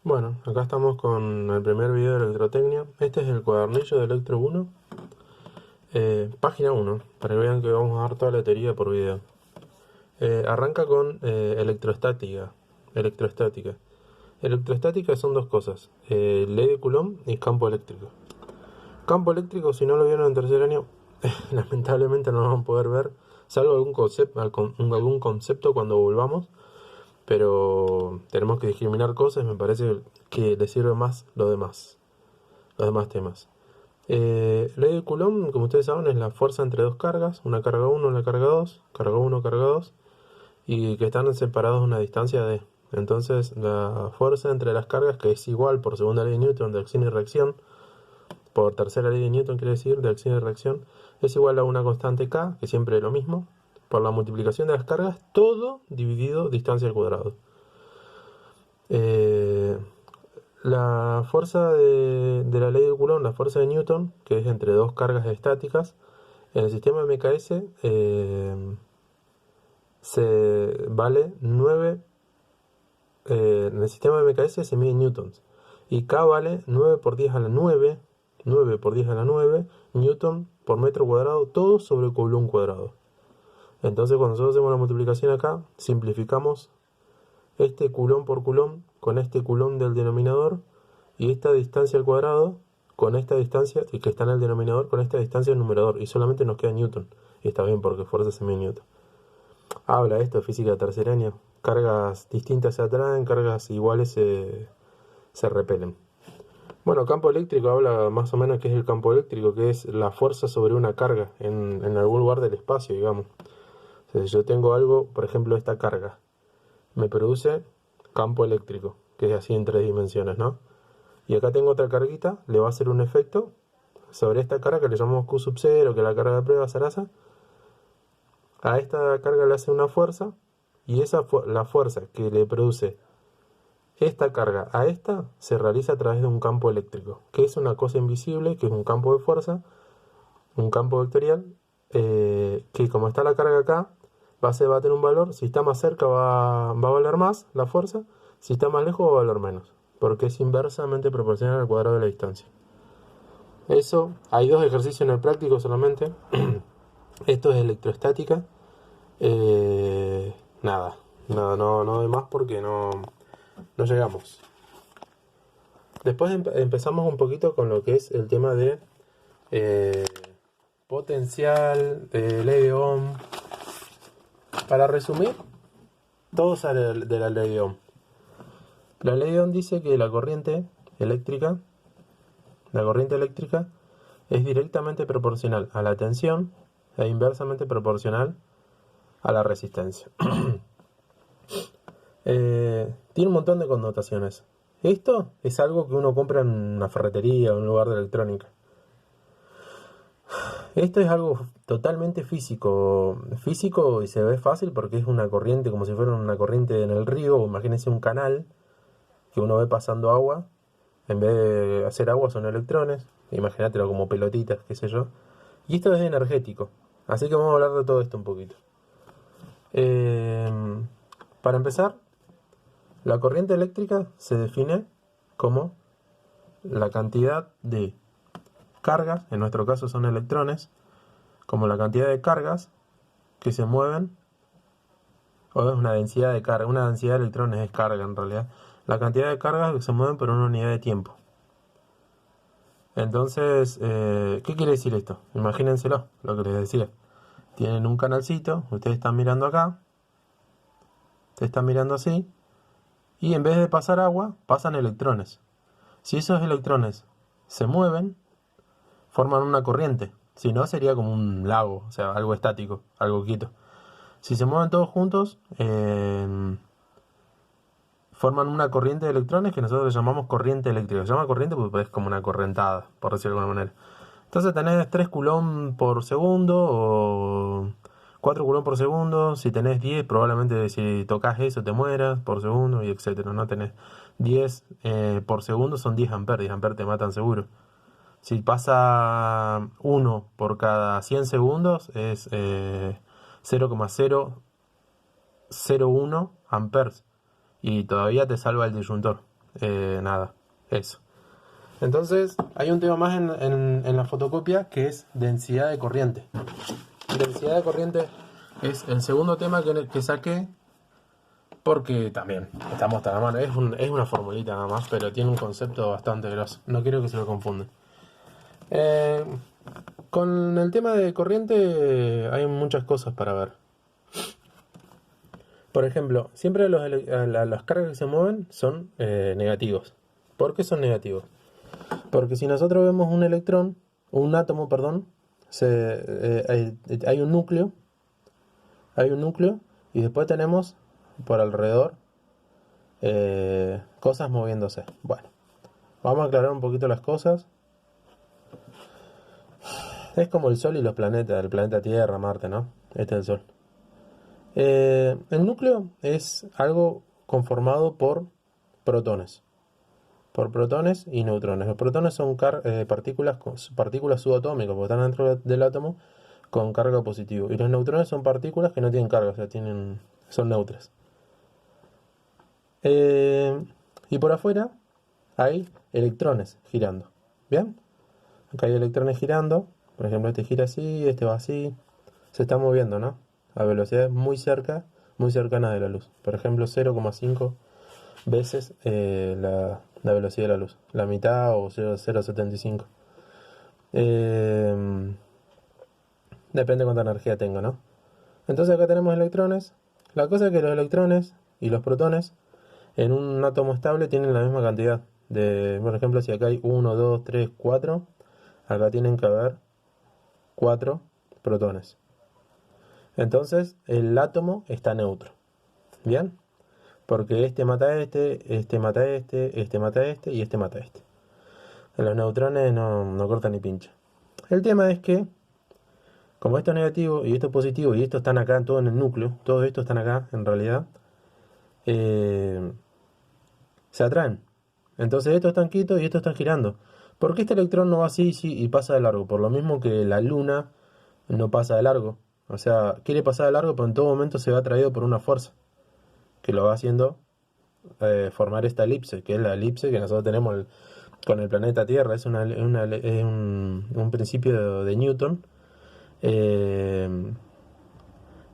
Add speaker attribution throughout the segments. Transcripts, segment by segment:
Speaker 1: Bueno, acá estamos con el primer video de electrotecnia. Este es el cuadernillo de Electro 1, página 1, para que vean que vamos a dar toda la teoría por video. Arranca con electrostática. Electrostática. Electrostática son dos cosas, ley de Coulomb y campo eléctrico. Campo eléctrico, si no lo vieron en tercer año, lamentablemente no lo van a poder ver, salvo algún concepto cuando volvamos. Pero tenemos que discriminar cosas, me parece que le sirve más los demás temas. Ley de Coulomb, como ustedes saben, es la fuerza entre dos cargas, una carga 1, una carga 2, carga 1, carga 2, y que están separados a una distancia de. Entonces, la fuerza entre las cargas, que es igual por segunda ley de Newton de acción y reacción, por tercera ley de Newton quiere decir, de acción y reacción, es igual a una constante K, que siempre es lo mismo, por la multiplicación de las cargas, todo dividido distancia al cuadrado. La fuerza de la ley de Coulomb, la fuerza de Newton, que es entre dos cargas estáticas, en el sistema de MKS se vale 9, en el sistema de MKS se mide en newtons, y K vale 9 por 10 a la 9, 9 por 10 a la 9, newton por metro cuadrado, todo sobre Coulomb cuadrado. Entonces cuando nosotros hacemos la multiplicación acá, simplificamos este Coulomb por Coulomb con este Coulomb del denominador y esta distancia al cuadrado con esta distancia y que está en el denominador con esta distancia al numerador, y solamente nos queda Newton, y está bien porque fuerza se mide Newton. Habla esto de física de tercer año, cargas distintas se atraen, cargas iguales se repelen. Bueno, campo eléctrico habla más o menos qué es el campo eléctrico, que es la fuerza sobre una carga en algún lugar del espacio, digamos. O sea, si yo tengo algo, por ejemplo esta carga, me produce campo eléctrico, que es así en 3 dimensiones, ¿no? Y acá tengo otra carguita, le va a hacer un efecto sobre esta carga que le llamamos Q sub 0, que es la carga de prueba Sarasa. A esta carga le hace una fuerza, y la fuerza que le produce esta carga a esta se realiza a través de un campo eléctrico, que es una cosa invisible, que es un campo de fuerza, un campo vectorial, que como está la carga acá, va a tener un valor. Si está más cerca va a valer más la fuerza, si está más lejos va a valer menos, porque es inversamente proporcional al cuadrado de la distancia. Eso, hay dos ejercicios en el práctico solamente. Esto es electrostática. Nada, no de más porque no llegamos. Después empezamos un poquito con lo que es el tema de potencial, ley de Ohm. Para resumir, todo sale de la ley de Ohm. La ley de Ohm dice que la corriente eléctrica es directamente proporcional a la tensión e inversamente proporcional a la resistencia. Tiene un montón de connotaciones. Esto es algo que uno compra en una ferretería o en un lugar de electrónica. Esto es algo totalmente físico, y se ve fácil porque es una corriente, como si fuera una corriente en el río, o imagínense un canal que uno ve pasando agua. En vez de hacer agua son electrones, imagínatelo como pelotitas, qué sé yo. Y esto es energético, así que vamos a hablar de todo esto un poquito. Para empezar, la corriente eléctrica se define como la cantidad de cargas, en nuestro caso son electrones, como la cantidad de cargas que se mueven, o es una densidad de carga, una densidad de electrones es carga en realidad, la cantidad de cargas que se mueven por una unidad de tiempo. Entonces, ¿qué quiere decir esto? Imagínenselo, lo que les decía. Tienen un canalcito, ustedes están mirando acá, ustedes están mirando así, y en vez de pasar agua, pasan electrones. Si esos electrones se mueven, forman una corriente. Si no, sería como un lago, o sea, algo estático, algo quieto. Si se mueven todos juntos, forman una corriente de electrones que nosotros le llamamos corriente eléctrica. Se llama corriente porque es como una correntada, por decirlo de alguna manera. Entonces tenés 3 Coulomb por segundo o 4 Coulomb por segundo. Si tenés 10, probablemente si tocas eso te mueras por segundo, y etcétera. No tenés 10 por segundo, son 10 amperes. 10 amperes te matan seguro. Si pasa 1 por cada 100 segundos, es 0,001 amperes. Y todavía te salva el disyuntor. nada, eso. Entonces, hay un tema más en la fotocopia que es densidad de corriente. Densidad de corriente es el segundo tema que saqué, porque también estamos tan a mano. Es una formulita nada más, pero tiene un concepto bastante grosso. No quiero que se lo confundan. Eh, con el tema de corriente hay muchas cosas para ver. Por ejemplo, siempre las cargas que se mueven son negativos. ¿Por qué son negativos? Porque si nosotros vemos un electrón, o un átomo, perdón, hay un núcleo, y después tenemos por alrededor cosas moviéndose. Bueno, vamos a aclarar un poquito las cosas. Es como el Sol y los planetas, el planeta Tierra, Marte, ¿no? Este es el Sol. El núcleo es algo conformado por protones. Por protones y neutrones. Los protones son partículas subatómicas, porque están dentro del átomo con carga positiva. Y los neutrones son partículas que no tienen carga, o sea, son neutras. Y por afuera hay electrones girando. ¿Bien? Acá hay electrones girando. Por ejemplo, este gira así, este va así. Se está moviendo, ¿no? A velocidades muy cercanas de la luz. Por ejemplo, 0,5 veces la velocidad de la luz. La mitad o 0,075. Depende cuánta energía tenga, ¿no? Entonces acá tenemos electrones. La cosa es que los electrones y los protones en un átomo estable tienen la misma cantidad. Por ejemplo, si acá hay 1, 2, 3, 4, acá tienen que haber 4 protones. Entonces el átomo está neutro. ¿Bien? Porque este mata a este mata a este mata a este y este mata a este. Los neutrones no cortan ni pincha. El tema es que, como esto es negativo y esto es positivo y esto están acá, todo en el núcleo, todo esto están acá en realidad, se atraen. Entonces estos están quietos y estos están girando. ¿Por qué este electrón no va así y pasa de largo? Por lo mismo que la luna no pasa de largo. O sea, quiere pasar de largo, pero en todo momento se va atraído por una fuerza que lo va haciendo formar esta elipse, que es la elipse que nosotros tenemos con el planeta Tierra. Es un principio de Newton.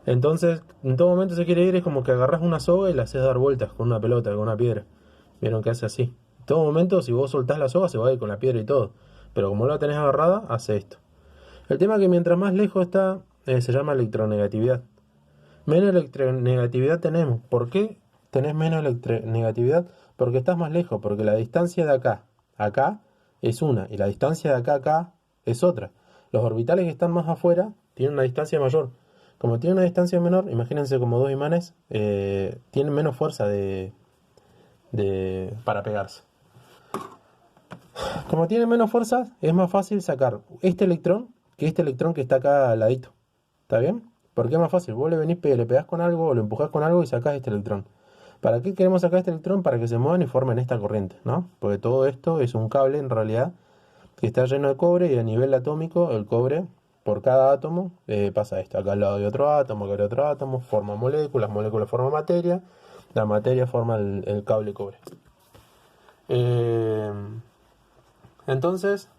Speaker 1: Entonces, en todo momento se quiere ir, es como que agarras una soga y la haces dar vueltas con una pelota, con una piedra. Vieron que hace así. En todo momento, si vos soltás la soga, se va a ir con la piedra y todo. Pero como la tenés agarrada, hace esto. El tema es que mientras más lejos está, se llama electronegatividad. Menos electronegatividad tenemos. ¿Por qué tenés menos electronegatividad? Porque estás más lejos, porque la distancia de acá a acá es una, y la distancia de acá a acá es otra. Los orbitales que están más afuera tienen una distancia mayor. Como tienen una distancia menor, imagínense como dos imanes, tienen menos fuerza para pegarse. Como tienen menos fuerza, es más fácil sacar este electrón que este electrón que está acá al ladito. ¿Está bien? Porque es más fácil. Vos le pegás con algo o lo empujás con algo y sacás este electrón. ¿Para qué queremos sacar este electrón? Para que se muevan y formen esta corriente, ¿no? Porque todo esto es un cable en realidad que está lleno de cobre, y a nivel atómico el cobre por cada átomo pasa esto. Acá al lado de otro átomo, acá hay otro átomo, forma moléculas, moléculas forman materia, la materia forma el cable cobre. Eh, entonces,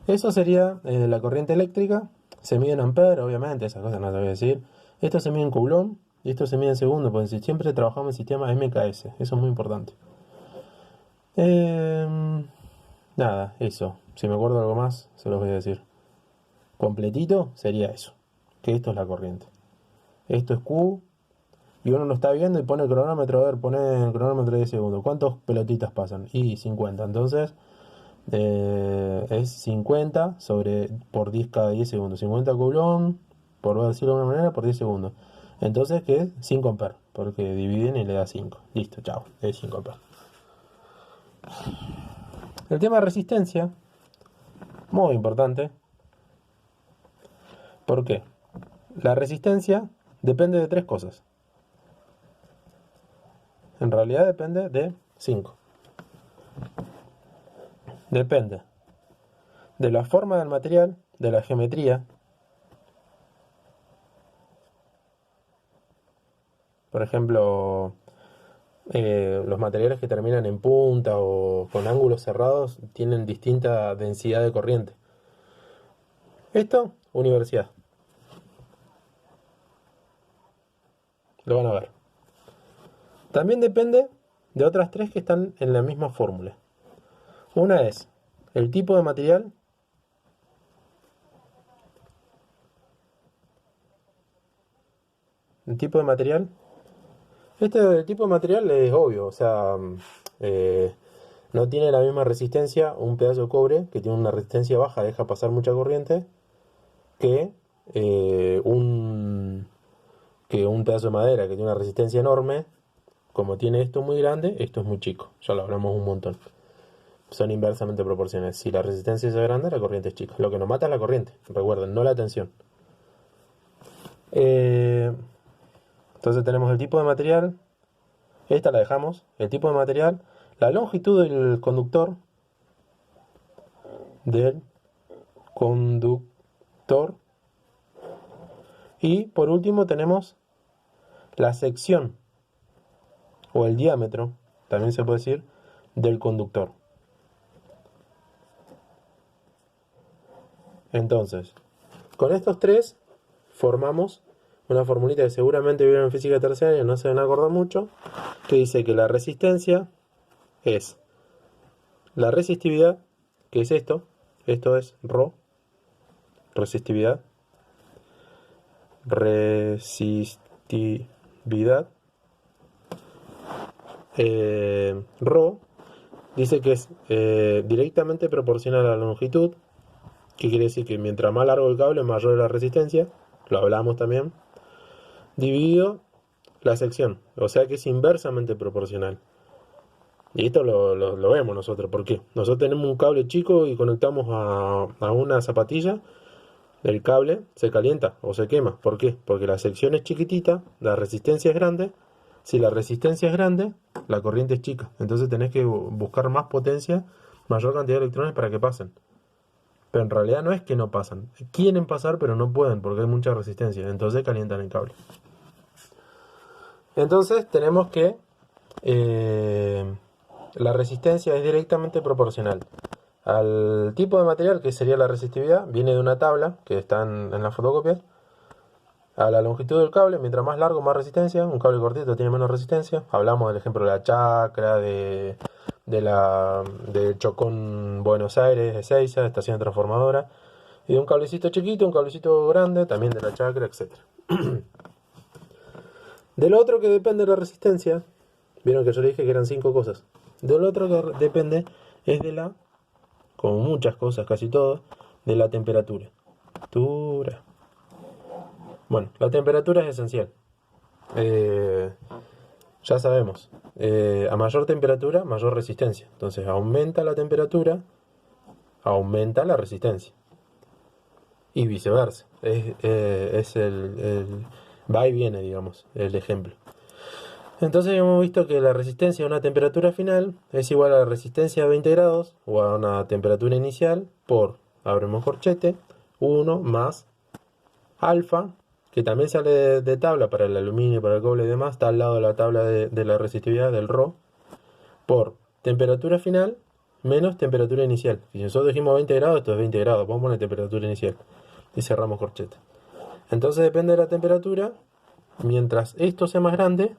Speaker 1: eso sería la corriente eléctrica. Se mide en amperes, obviamente, esas cosas no te voy a decir. Esto se mide en coulomb y esto se mide en segundo, porque siempre trabajamos en sistema MKS, eso es muy importante. Nada, eso. Si me acuerdo de algo más, se los voy a decir. Completito sería eso, que esto es la corriente. Esto es Q, y uno lo está viendo y pone el cronómetro, a ver, pone el cronómetro de 10 segundos. ¿Cuántas pelotitas pasan? Y 50. Entonces, es 50 por 10 cada 10 segundos. 50 coulomb, por decirlo de alguna manera, por 10 segundos. Entonces, ¿qué es? 5 amperes, porque dividen y le da 5. Listo, chao, es 5 amperes. El tema de resistencia, muy importante. ¿Por qué? La resistencia depende de tres cosas. En realidad depende de 5. Depende de la forma del material, de la geometría. Por ejemplo, los materiales que terminan en punta o con ángulos cerrados tienen distinta densidad de corriente. Esto, universidad. Lo van a ver. También depende de otras tres que están en la misma fórmula. Una es el tipo de material. El tipo de material. Este tipo de material es obvio, o sea, no tiene la misma resistencia un pedazo de cobre que tiene una resistencia baja, deja pasar mucha corriente, que, eh, un, que un pedazo de madera que tiene una resistencia enorme. Como tiene esto muy grande, esto es muy chico, ya lo hablamos un montón. Son inversamente proporcionales. Si la resistencia es grande, la corriente es chica. Lo que nos mata es la corriente, recuerden, no la tensión. Eh, entonces tenemos el tipo de material. Esta la dejamos. El tipo de material. La longitud del conductor. Del conductor. Y por último tenemos la sección o el diámetro, también se puede decir, del conductor. Entonces, con estos tres formamos una formulita que seguramente vieron en física terciaria, no se van a acordar mucho, que dice que la resistencia es la resistividad, que es esto es ρ, resistividad, ρ, dice que es directamente proporcional a la longitud, que quiere decir que mientras más largo el cable, mayor es la resistencia, lo hablamos también, dividido la sección, o sea que es inversamente proporcional. Y esto lo vemos nosotros, ¿por qué? Nosotros tenemos un cable chico y conectamos a una zapatilla, el cable se calienta o se quema. ¿Por qué? Porque la sección es chiquitita, la resistencia es grande. Si la resistencia es grande, la corriente es chica. Entonces tenés que buscar más potencia, mayor cantidad de electrones para que pasen. Pero en realidad no es que no pasan. Quieren pasar, pero no pueden porque hay mucha resistencia. Entonces calientan el cable. Entonces tenemos que la resistencia es directamente proporcional al tipo de material, que sería la resistividad. Viene de una tabla que está en las fotocopias. A la longitud del cable, mientras más largo, más resistencia. Un cable cortito tiene menos resistencia. Hablamos del ejemplo de la chacra, del Chocón Buenos Aires, de Ezeiza, estación transformadora. Y de un cablecito chiquito, un cablecito grande, también de la chacra, etc. Del otro que depende de la resistencia, vieron que yo le dije que eran 5 cosas. Del otro que depende es de la, como muchas cosas, casi todo, de la temperatura. Bueno, la temperatura es esencial. Ya sabemos, a mayor temperatura, mayor resistencia. Entonces aumenta la temperatura, aumenta la resistencia. Y viceversa. Es el va y viene, digamos, el ejemplo. Entonces hemos visto que la resistencia a una temperatura final es igual a la resistencia a 20 grados o a una temperatura inicial por, abrimos corchete, 1 más alfa, que también sale de tabla para el aluminio, para el cobre y demás, está al lado de la tabla de la resistividad del ρ, por temperatura final menos temperatura inicial. Si nosotros dijimos 20 grados, esto es 20 grados, vamos a poner temperatura inicial y cerramos corchete. Entonces depende de la temperatura, mientras esto sea más grande,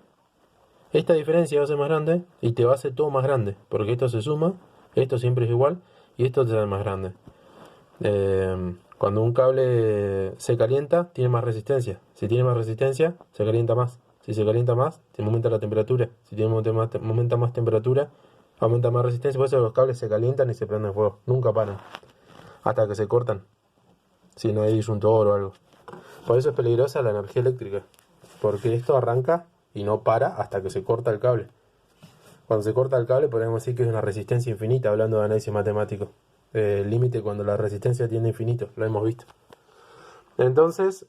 Speaker 1: esta diferencia va a ser más grande y te va a hacer todo más grande, porque esto se suma, esto siempre es igual y esto te da más grande. Cuando un cable se calienta, tiene más resistencia. Si tiene más resistencia, se calienta más. Si se calienta más, se aumenta la temperatura. Si tiene aumenta más temperatura, aumenta más resistencia. Por eso los cables se calientan y se prenden fuego. Nunca paran. Hasta que se cortan. Si no hay disyuntor o algo. Por eso es peligrosa la energía eléctrica. Porque esto arranca y no para hasta que se corta el cable. Cuando se corta el cable podemos decir que es una resistencia infinita, hablando de análisis matemático. El límite cuando la resistencia tiende a infinito, lo hemos visto. Entonces,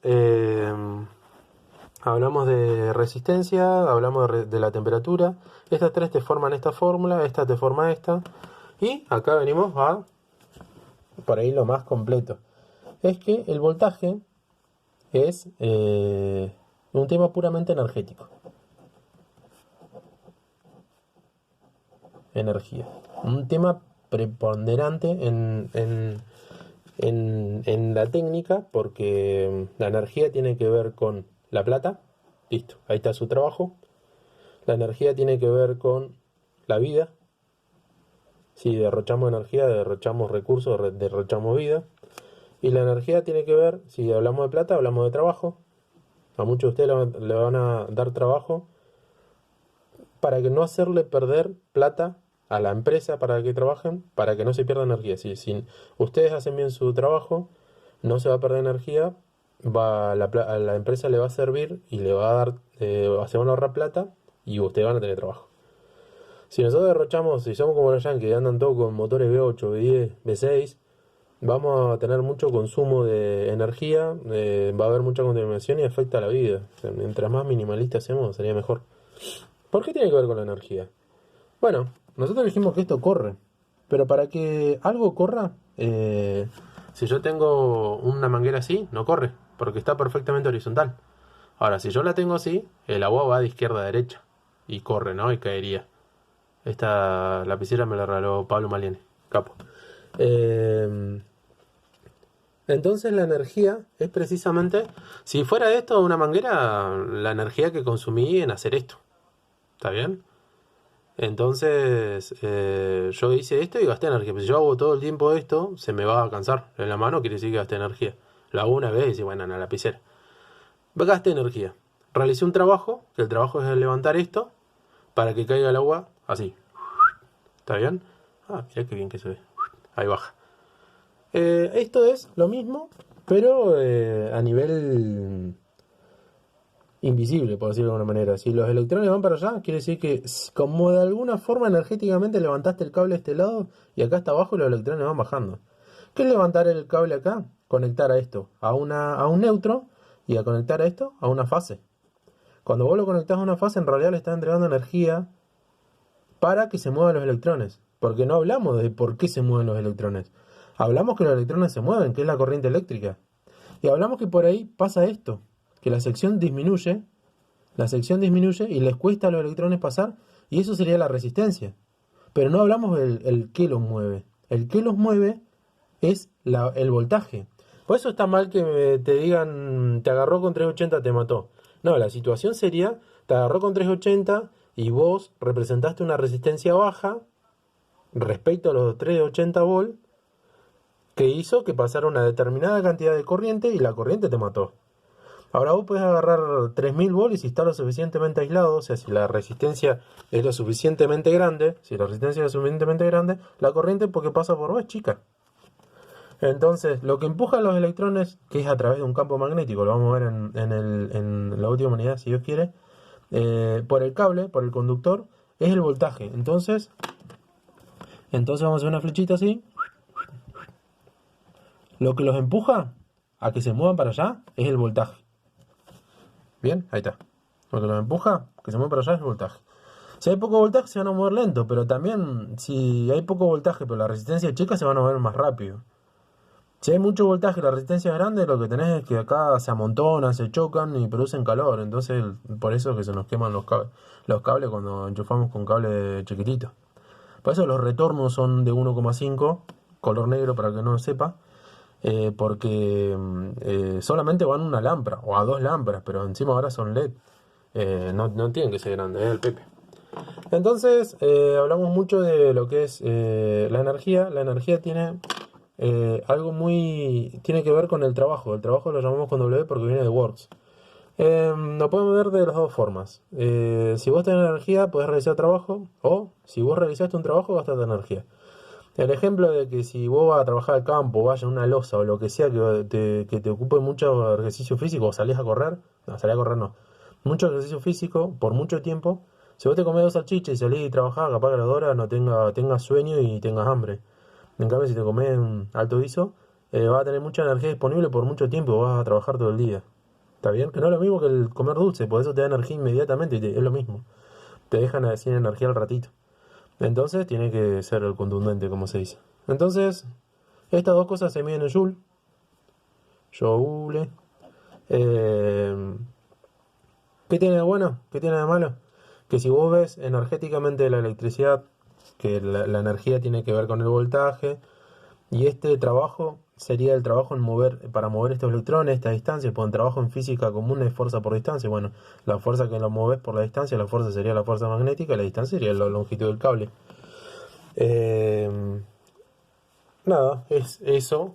Speaker 1: hablamos de resistencia, hablamos de la temperatura. Estas tres te forman esta fórmula, esta te forma esta. Y acá venimos a, por ahí lo más completo, es que el voltaje es un tema puramente energético. energía. Un tema preponderante en la técnica, porque la energía tiene que ver con la plata, listo, ahí está su trabajo. La energía tiene que ver con la vida, si derrochamos energía, derrochamos recursos, derrochamos vida. Y la energía tiene que ver, si hablamos de plata, hablamos de trabajo. A muchos de ustedes le van a dar trabajo para que no hacerle perder plata a la empresa para que trabajen, para que no se pierda energía. Si ustedes hacen bien su trabajo, no se va a perder energía, a la empresa le va a servir y le va a dar, se van a ahorrar plata y ustedes van a tener trabajo. Si nosotros derrochamos, si somos como los yankees que andan todos con motores V8, V10, V6, vamos a tener mucho consumo de energía, va a haber mucha contaminación y afecta a la vida. O sea, mientras más minimalista hacemos, sería mejor. ¿Por qué tiene que ver con la energía? Bueno, nosotros dijimos que esto corre, pero para que algo corra, si yo tengo una manguera así, no corre, porque está perfectamente horizontal. Ahora, si yo la tengo así, el agua va de izquierda a derecha y corre, ¿no? Y caería. Esta lapicera me la regaló Pablo Maliene, capo. Entonces la energía es precisamente, si fuera esto una manguera, la energía que consumí en hacer esto. ¿Está bien? Entonces yo hice esto y gasté energía. Pero si yo hago todo el tiempo esto, se me va a cansar. En la mano quiere decir que gasté energía. Lo hago una vez y dice, bueno, en la lapicera. Gasté energía. Realicé un trabajo, que el trabajo es levantar esto para que caiga el agua así. ¿Está bien? Ah, mirá qué bien que se ve. Ahí baja. Esto es lo mismo, pero a nivel invisible, por decirlo de alguna manera. Si los electrones van para allá, quiere decir que como de alguna forma energéticamente levantaste el cable a este lado y acá está abajo y los electrones van bajando. ¿Qué es levantar el cable acá? Conectar a esto a un neutro y a conectar a esto a una fase. Cuando vos lo conectás a una fase, en realidad le estás entregando energía para que se muevan los electrones. Porque no hablamos de por qué se mueven los electrones. Hablamos que los electrones se mueven, que es la corriente eléctrica. Y hablamos que por ahí pasa esto, que la sección disminuye y les cuesta a los electrones pasar, y eso sería la resistencia. Pero no hablamos del el que los mueve. El que los mueve es el voltaje. Por eso está mal que te digan, te agarró con 380, te mató. No, la situación sería, te agarró con 380 y vos representaste una resistencia baja respecto a los 380 volt que hizo que pasara una determinada cantidad de corriente y la corriente te mató. Ahora vos podés agarrar 3000 volts y si está lo suficientemente aislado, o sea, si la resistencia es lo suficientemente grande, la corriente porque pasa por vos es chica. Entonces, lo que empuja a los electrones, que es a través de un campo magnético, lo vamos a ver en la última unidad, si Dios quiere, por el cable, por el conductor, es el voltaje. Entonces vamos a hacer una flechita así. Lo que los empuja a que se muevan para allá es el voltaje. Bien, ahí está. Lo que los empuja a que se muevan para allá es el voltaje. Si hay poco voltaje se van a mover lento, pero también si hay poco voltaje pero la resistencia es chica se van a mover más rápido. Si hay mucho voltaje y la resistencia es grande, lo que tenés es que acá se amontonan, se chocan y producen calor. Entonces, por eso es que se nos queman los cables cuando enchufamos con cable chiquitito. Por eso los retornos son de 1,5, color negro para que no lo sepa, porque solamente van una lámpara o a dos lámparas, pero encima ahora son LED. No tienen que ser grandes, el Pepe. Entonces, hablamos mucho de lo que es la energía. La energía tiene tiene que ver con el trabajo. El trabajo lo llamamos con W porque viene de works. Lo podemos ver de las dos formas. Si vos tenés energía, podés realizar trabajo, o si vos realizaste un trabajo, gastaste energía. El ejemplo de que si vos vas a trabajar al campo, vayas a una losa o lo que sea que te ocupe mucho ejercicio físico, o salís a correr, no, mucho ejercicio físico por mucho tiempo. Si vos te comés 2 salchichas y salís y trabajás, capaz que a las 2 horas no tengas sueño y tengas hambre. En cambio, si te comes un alto guiso, vas a tener mucha energía disponible por mucho tiempo, vas a trabajar todo el día. ¿Está bien? Que no es lo mismo que el comer dulce, por eso te da energía inmediatamente y es lo mismo. Te dejan sin energía al ratito. Entonces tiene que ser el contundente, como se dice. Entonces, estas dos cosas se miden en Joule. Joule. ¿Qué tiene de bueno? ¿Qué tiene de malo? Que si vos ves energéticamente la electricidad que la energía tiene que ver con el voltaje, y este trabajo sería el trabajo para mover estos electrones a esta distancia, pues un trabajo en física común es fuerza por distancia. Bueno, la fuerza que lo mueves por la distancia, la fuerza sería la fuerza magnética, y la distancia sería la longitud del cable. Eh, Nada, es eso.